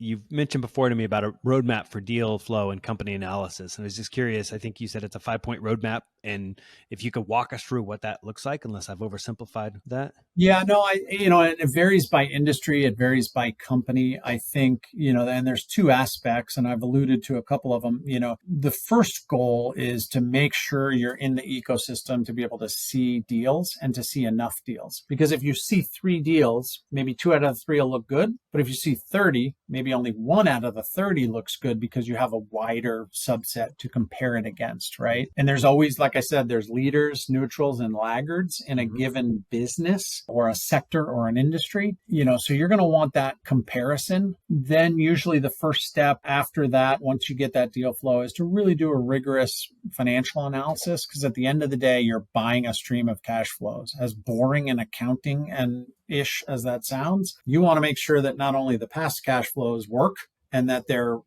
you've mentioned before to me about a roadmap for deal flow and company analysis. And I was just curious, I think you said it's a 5 point roadmap. And if you could walk us through what that looks like, unless I've oversimplified that. Yeah, no, it varies by industry, it varies by company. I think, and there's two aspects, and I've alluded to a couple of them. The first goal is to make sure you're in the ecosystem to be able to see deals and to see enough deals. Because if you see three deals, maybe two out of the three will look good. But if you see 30, maybe only one out of the 30 looks good because you have a wider subset to compare it against, right? And there's always, like I said, there's leaders, neutrals, and laggards in a given business or a sector or an industry, so you're going to want that comparison. Then usually the first step after that, once you get that deal flow, is to really do a rigorous financial analysis, because at the end of the day, you're buying a stream of cash flows. As boring and accounting and ish as that sounds, you want to make sure that not only the past cash flows work, and that they're,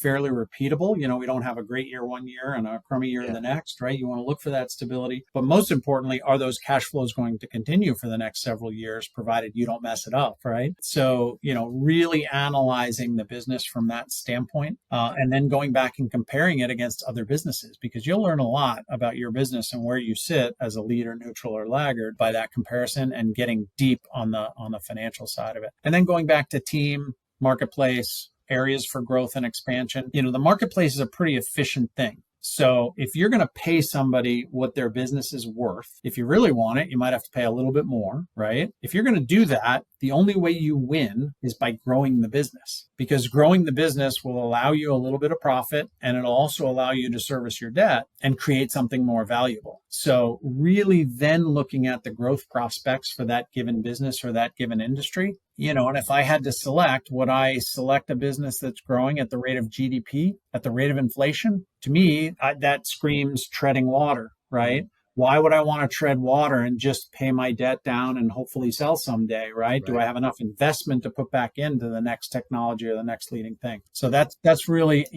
fairly repeatable. We don't have a great year one year and a crummy year the next, right? You want to look for that stability. But most importantly, are those cash flows going to continue for the next several years, provided you don't mess it up, right? So, really analyzing the business from that standpoint, and then going back and comparing it against other businesses, because you'll learn a lot about your business and where you sit as a leader, neutral, or laggard by that comparison, and getting deep on the financial side of it. And then going back to team, marketplace, areas for growth and expansion. The marketplace is a pretty efficient thing. So if you're going to pay somebody what their business is worth, if you really want it, you might have to pay a little bit more, right? If you're going to do that, the only way you win is by growing the business, because growing the business will allow you a little bit of profit, and it'll also allow you to service your debt and create something more valuable. So really then looking at the growth prospects for that given business or that given industry, and if I had to select, would I select a business that's growing at the rate of GDP, at the rate of inflation? To me, that screams treading water, right? Why would I want to tread water and just pay my debt down and hopefully sell someday, right? Do I have enough investment to put back into the next technology or the next leading thing? So that's really,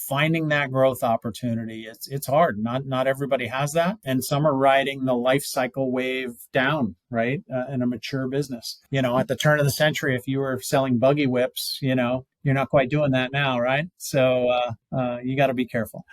finding that growth opportunity. It's hard. Not everybody has that. And some are riding the life cycle wave down, right? In a mature business. At the turn of the century, if you were selling buggy whips, you're not quite doing that now, right? So you got to be careful.